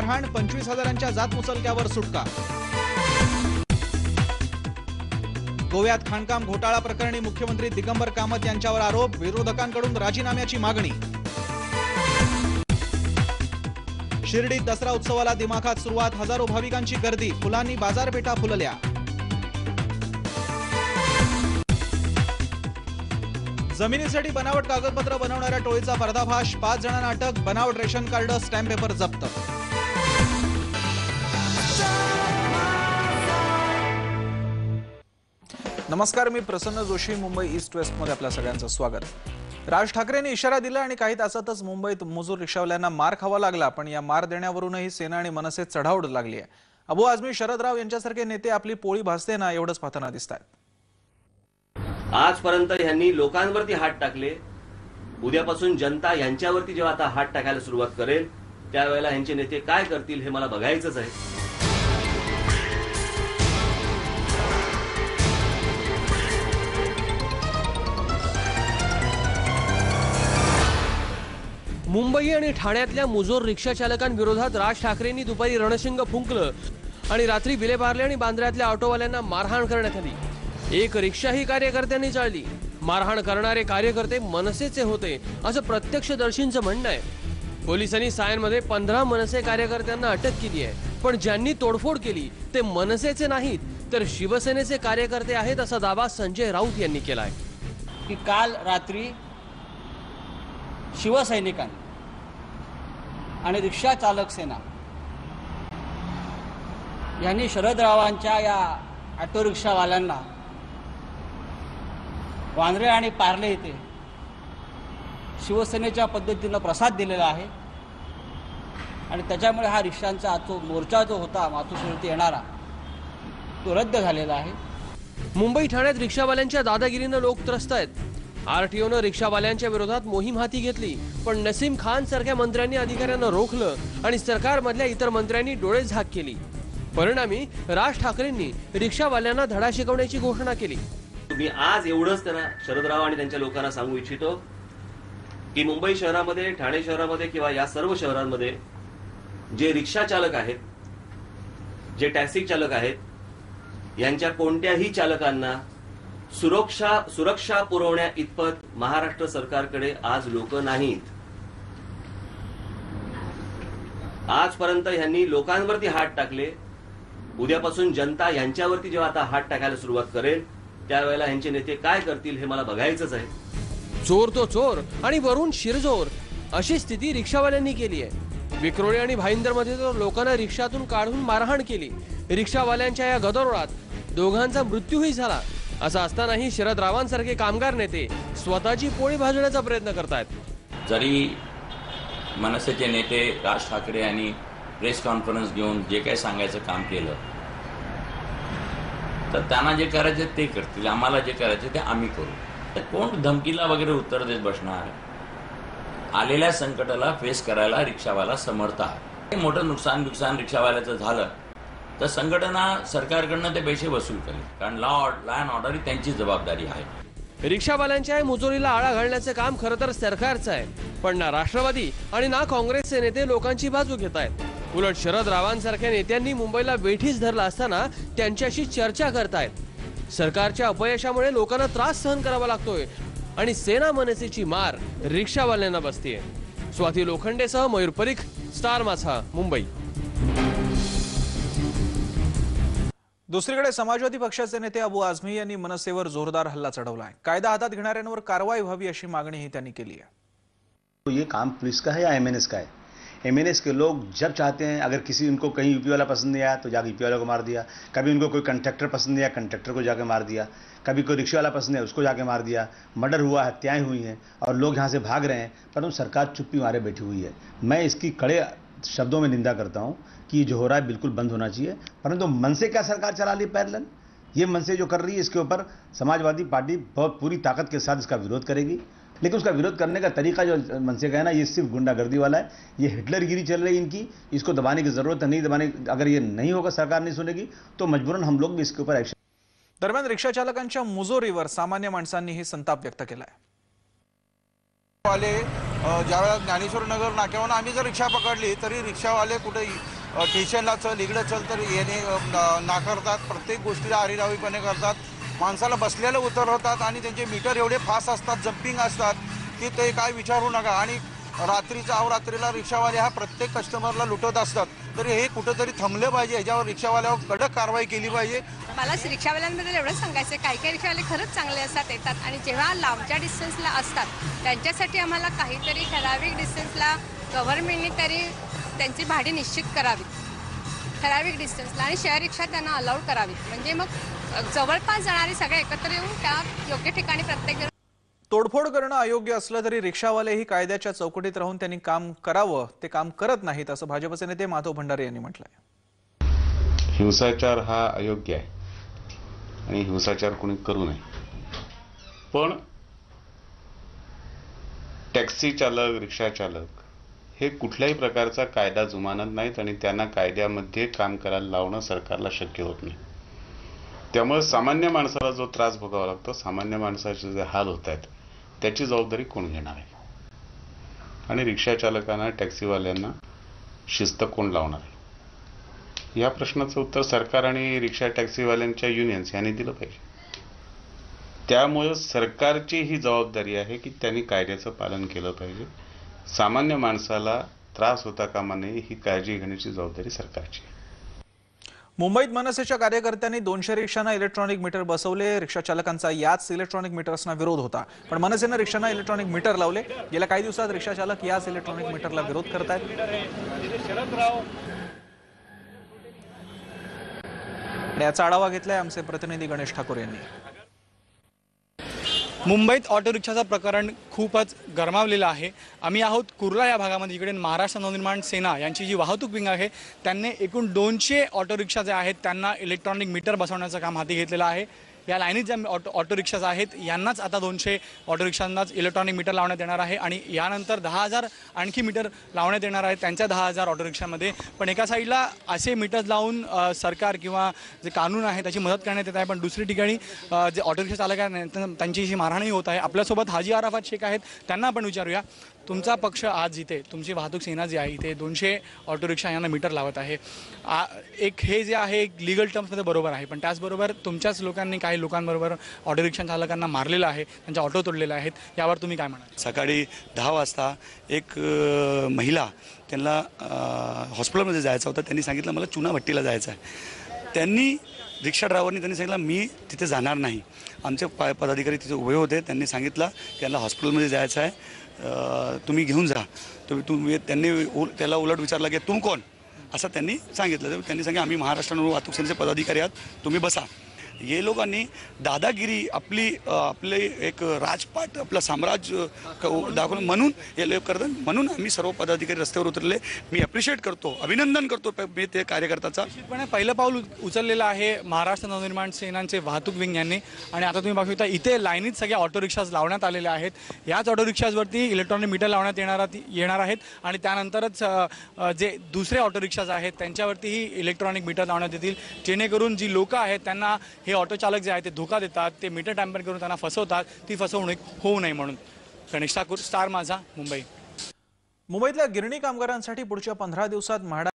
मारहाण, 25,000च्या जात मुचलक्यावर सुटका। गोव्यात खाणकाम घोटाळा प्रकरणी मुख्यमंत्री दिगंबर कामत यांच्यावर आरोप, विरोधकांकडून राजीनाम्याची मागणी। शिर्डीत दसरा उत्सवाला दिमाखात सुरुवात, हजारो भाविकांची गर्दी, फुलांनी बाजारपेठा फुलल्या। जमिनीसाठी बनावट कागदपत्र बनवणाऱ्या टोळीचा पर्दाफाश, 5 जणांना अटक, बनावट रेशन कार्ड, स्टॅम्प पेपर जप्त। नमस्कार, मी प्रसन्न जोशी, मुंबई ईस्ट वेस्ट मध्ये आपल्या सगळ्यांचं स्वागत। राज ठाकरेंनी इशारा दिला आणि काही तासातच मुंबईत मजूर रिक्षावाल्यांना मार खावा लागला, पण या मार देण्यावरूनही सेना आणि मनसे चढाओढ लागली आहे। अबू आझमी, शरद राव यांच्यासारखे नेते आपली पोळी भासते ना एवढंच पाहताना दिसतात। आजपर्यंत यांनी लोकांवरती हात टाकले, उद्यापासून जनता यांच्यावरती जेव्हा आता हात टाकायला सुरुवात करेल त्यावेळेला यांचे नेते काय करतील हे मला बघायचंच आहे। मुंबई आणि ठाण्यातल्या मुजोर रिक्षा चालकांविरोधात राज ठाकरेंनी दुपारी रणशिंग फुंकलं आणि रात्री विलेपार्ले आणि बांद्र्यातल्या ऑटोवाल्यांना मारहाण करण्यात आली। एक रिक्षाही कार्यकर्त्यांनी जाळली। मारहाण करणारे कार्यकर्ते मनसेचे होते असं प्रत्यक्षदर्शींचं म्हणणं आहे। पोलिसांनी सायनमध्ये 15 मनसे कार्यकर्त्यांना अटक केली आहे, पण ज्यांनी तोडफोड केली ते मनसेचे नाहीत तर शिवसेनेचे कार्यकर्ते आहेत असा दावा संजय राऊत यांनी केलाय। की काल रात्री शिवसैनिकांनी आणि रिक्षा चालक सेना यांनी शरदरावांच्या या ऑटो रिक्षावाल्यांना वांद्रे आणि पार्ले येथे शिवसेनेच्या पद्धतीनं प्रसाद दिलेला आहे आणि त्याच्यामुळे हा रिक्षांचा जो मोर्चा जो होता मातोश्रीवरती येणारा तो रद्द झालेला आहे। मुंबई ठाण्यात रिक्षावाल्यांच्या दादागिरीनं लोक त्रस्त आहेत। आरटीओनं रिक्षावाल्यांच्या विरोधात मोहीम हाती घेतली, पण नसीम खान सारख्या मंत्र्यांनी अधिकाऱ्यांना रोखलं आणि सरकारमधल्या इतर मंत्र्यांनी डोळे झाक केली। परिणामी राज ठाकरेंनी रिक्षावाल्यांना धडा शिकवण्याची घोषणा केली। मी आज एवढंच त्यांना, शरदराव आणि त्यांच्या लोकांना सांगू इच्छितो की मुंबई शहरामध्ये, ठाणे शहरामध्ये किंवा या सर्व शहरांमध्ये जे रिक्षा चालक आहेत, जे टॅक्सी चालक आहेत, यांच्या कोणत्याही चालकांना सुरक्षा पुरवण्या इतपत महाराष्ट्र सरकारकडे आज लोक नाहीत। आजपर्यंत यांनी लोकांवरती हात टाकले, उद्यापासून जनता यांच्यावरती जेव्हा आता हात टाकायला सुरुवात करेल त्यावेळेला यांचे नेते काय करतील हे मला बघायचंच आहे। चोर तो चोर आणि वरून शिरजोर अशी स्थिती रिक्षावाल्यांनी केली आहे। विक्रोळी आणि भाईंदरमध्ये तर लोकांना रिक्षातून काढून मारहाण केली। रिक्षावाल्यांच्या या गदारोळात दोघांचा मृत्यूही झाला। असं असतानाही शरदरावांसारखे कामगार नेते स्वतःची पोळी भाजण्याचा प्रयत्न करतायत। जरी मनसेचे नेते राज ठाकरे यांनी प्रेस कॉन्फरन्स घेऊन जे काही सांगायचं काम केलं, तर त्यांना जे करायचे ते करतील, आम्हाला जे करायचे ते आम्ही करू। तर कोण धमकीला वगैरे उत्तर देत बसणार? आलेल्या संकटाला फेस करायला रिक्षावाला समर्थ आहे। मोठं नुकसान रिक्षावाल्याचं झालं तर संघटना सरकारकडनं ते पैसे वसूल करेल, कारण लॉ अँड ऑर्डर ही त्यांची जबाबदारी आहे। रिक्षावाल्यांच्या मुजोरीला आळा घालण्याचं काम खरं तर सरकारचं आहे, पण ना राष्ट्रवादी आणि ना काँग्रेसचे नेते लोकांची बाजू घेत आहेत। उलट शरद रावांसारख्या नेत्यांनी मुंबईला वेठीस धरला असताना त्यांच्याशी चर्चा करतायत। सरकारच्या अपयशामुळे लोकांना त्रास सहन करावा लागतोय आणि सेना मनसेची मार रिक्षावाल्यांना बसतेय। स्वाती लोखंडेसह मयूर परीख, स्टार माझा, मुंबई। दुसरीकडे समाजवादी पक्षाचे नेते अबू आझमी यांनी मनसेवर जोरदार हल्ला चढवला आहे। कायदा हातात घेणाऱ्यांवर कारवाई व्हावी अशी मागणीही त्यांनी केली आहे। तो ये काम पुलिस का है या एमएनएस का है? एमएनएस के लोग जब चाहते हैं, अगर किसी उनको कहीं यूपी वाला पसंद नहीं आया तो जाकर यूपी वाले को मार दिया, कभी उनको कोई कंडक्टर पसंद नहीं आया कंडक्टर को जाके मार दिया, कभी कोई रिक्शा वाला पसंद है उसको जाके मार दिया। मर्डर हुआ, हत्याएं हुई हैं और लोग यहाँ से भाग रहे हैं, परंतु सरकार चुप्पी मारे बैठी हुई है। मैं इसकी कड़े शब्दों में निंदा करता हूँ कि जो हो रहा है बिल्कुल बंद होना चाहिए। परंतु मन से क्या सरकार चला ली पैरेलल? ये मन से जो कर रही है इसके ऊपर समाजवादी पार्टी बहुत पूरी ताकत के साथ इसका विरोध करेगी, लेकिन उसका विरोध करने का तरीका जो मनसे का है ना, ये सिर्फ गुंडागर्दी वाला है। ये हिटलरगिरी चल रही है इनकी, इसको दबाने की जरूरत है, नहीं दबाने, अगर ये नहीं होगा, सरकार नहीं सुनेगी तो मजबूरन हम लोग भी इसके ऊपर एक्शन। दरम्यान रिक्षा चालकांच्या मुजोरीवर सामान्य माणसांनीही संताप व्यक्त केलाय। रिक्षावाले ज्यावेळेला ज्ञानेश्वर नगर नाक्यावरून आम्ही जर रिक्षा पकडली तरी रिक्षावाले कुठे स्टेशनला चल इकडे चल तर येणे नाकारतात, प्रत्येक गोष्टीला आरेरावीपणे करतात, माणसाला बसलेलं उतरवतात आणि त्यांचे मीटर एवढे फास्ट असतात, जम्पिंग असतात की ते काय विचारू नका. आणि रात्रीचा अवरात्रीला रिक्षावाले हा प्रत्येक कस्टमरला लुटत असतात. तरी हे कुठंतरी थांबले पाहिजे, ह्याच्यावर रिक्षावाल्यावर कडक कारवाई केली पाहिजे. मला रिक्षावाल्यांबद्दल एवढंच सांगायचं आहे, काही रिक्षावाले खरंच चांगले असतात, येतात आणि जेव्हा लांबच्या डिस्टन्सला असतात त्यांच्यासाठी आम्हाला काहीतरी ठराविक डिस्टन्सला गव्हर्नमेंटने तरी त्यांची भाडी निश्चित करावी ठराविक डिस्टन्सला, आणि शेअर रिक्षा त्यांना अलाउड करावीत. म्हणजे मग जवळपास जाणारे सगळे एकत्र येऊन त्या योग्य ठिकाणी प्रत्येक जण. तोडफोड करणं अयोग्य असलं तरी रिक्षावालेही कायद्याच्या चौकटीत राहून त्यांनी काम करावं, ते काम करत नाहीत असं भाजपचे नेते माधव भंडारे यांनी म्हटलंय. हिंसाचार हा अयोग्य आहे आणि हिंसाचार कोणी करू नये. पण टॅक्सी चालक, रिक्षा चालक हे कुठल्याही प्रकारचा कायदा जुमानत नाहीत आणि त्यांना कायद्यामध्ये काम करायला लावणं सरकारला शक्य होत नाही. त्यामुळे सामान्य माणसाला जो त्रास भोगावा लागतो, सामान्य माणसाचे जे हाल होत आहेत त्याची जबाबदारी कोण घेणार आहे आणि रिक्षा चालकांना, टॅक्सीवाल्यांना शिस्त कोण लावणार आहे, या प्रश्नाचं उत्तर सरकार आणि रिक्षा टॅक्सीवाल्यांच्या युनियन्स यांनी दिलं पाहिजे. त्यामुळे सरकारची ही जबाबदारी आहे की त्यांनी कायद्याचं पालन केलं पाहिजे. सामान्य माणसाला त्रास होता कामा नये ही काळजी घेण्याची जबाबदारी सरकारची. मुंबईत मनसेच्या कार्यकर्त्यांनी 200 रिक्षांना इलेक्ट्रॉनिक मीटर बसवले. रिक्षा चालकांचा याच इलेक्ट्रॉनिक मीटर्सना विरोध होता, पण मनसेनं रिक्षांना इलेक्ट्रॉनिक मीटर लावले. गेल्या काही दिवसात रिक्षा चालक याच इलेक्ट्रॉनिक मीटरला विरोध करतायत. याचा आढावा घेतलाय आमचे प्रतिनिधी गणेश ठाकूर यांनी. मुंबईत ऑटो रिक्षाचं प्रकरण खूपच गरमावलेलं आहे. आम्ही आहोत कुर्ला या भागामध्ये. इकडे महाराष्ट्र नवनिर्माण सेना यांची जी वाहतूक विंग आहे त्यांनी एकूण 200 ऑटो रिक्षा जे आहेत त्यांना इलेक्ट्रॉनिक मीटर बसवण्याचं काम हाती घेतलेलं आहे. या लाईनीत ज्या ऑटो रिक्षाज आहेत यांनाच आता 200 ऑटो रिक्षांनाच इलेक्ट्रॉनिक मीटर लावण्यात येणार आहे आणि यानंतर 10,000 आणखी मीटर लावण्यात येणार आहेत त्यांच्या 10,000 ऑटो रिक्षामध्ये. पण एका साईडला असे मीटर्स लावून सरकार किंवा जे कानून आहे त्याची मदत करण्यात येत आहे, पण दुसरी ठिकाणी जे ऑटो रिक्षा चालक आहेत त्यांची जी मारहाणही होत आहे. आपल्यासोबत हाजी आराफात शेख आहेत, त्यांना आपण विचारूया. तुमचा पक्ष आज इथे, तुमची वाहतूक सेना जी आहे इथे 200 ऑटो रिक्षा यांना मीटर लावत आहे. एक हे जे आहे एक लीगल टर्म्समध्ये बरोबर आहे, पण त्याचबरोबर तुमच्याच लोकांनी काही लोकांबरोबर ऑटो रिक्षा चालकांना मारलेलं आहे, त्यांच्या ऑटो तोडलेले आहेत, यावर तुम्ही काय म्हणाल? सकाळी 10 वाजता एक महिला, त्यांना हॉस्पिटलमध्ये जायचं होतं. त्यांनी सांगितलं मला चुनाभट्टीला जायचं आहे. त्यांनी रिक्षा ड्रायव्हरनी त्यांनी सांगितलं मी तिथे जाणार नाही. आमचे पदाधिकारी तिथे उभे होते. त्यांनी सांगितलं की त्यांना हॉस्पिटलमध्ये जायचं आहे, तुम्ही घेऊन जा. तुम्ही त्यांनी त्याला उलट विचारलं की तुम कोण, असं त्यांनी सांगितलं. त्यांनी सांगितलं आम्ही महाराष्ट्र वाहतूक सेनेचे पदाधिकारी आहात, तुम्ही बसा. ये लोकांनी दादागिरी आपले एक राजपाट आपलं साम्राज्य दाखवलं म्हणून हे लोक करतात. म्हणून आम्ही सर्व पदाधिकारी रस्त्यावर उतरले. मी अप्रिशिएट करतो, अभिनंदन करतो मी ते कार्यकर्त्याचा. निश्चितपणे पहिलं पाऊल उचललेलं आहे महाराष्ट्र नवनिर्माण सेनांचे वाहतूक विंग यांनी. आणि आता तुम्ही बघू शकता इथे लाईनीत सगळ्या ऑटो रिक्षाज लावण्यात आलेल्या आहेत. याच ऑटो रिक्षाजवरती इलेक्ट्रॉनिक मीटर लावण्यात येणार आहेत आणि त्यानंतरच जे दुसरे ऑटो रिक्षाज आहेत त्यांच्यावरतीही इलेक्ट्रॉनिक मीटर लावण्यात येतील, जेणेकरून जी लोकं आहेत त्यांना हे ऑटो चालक जे आहेत ते धोका देतात, ते मीटर टॅम्पर करून त्यांना फसवतात, ती फसवणूक होऊ नये म्हणून. गणेश ठाकूर, स्टार माझा, मुंबई. मुंबईतल्या गिरणी कामगारांसाठी पुढच्या 15 दिवसात म्हाडा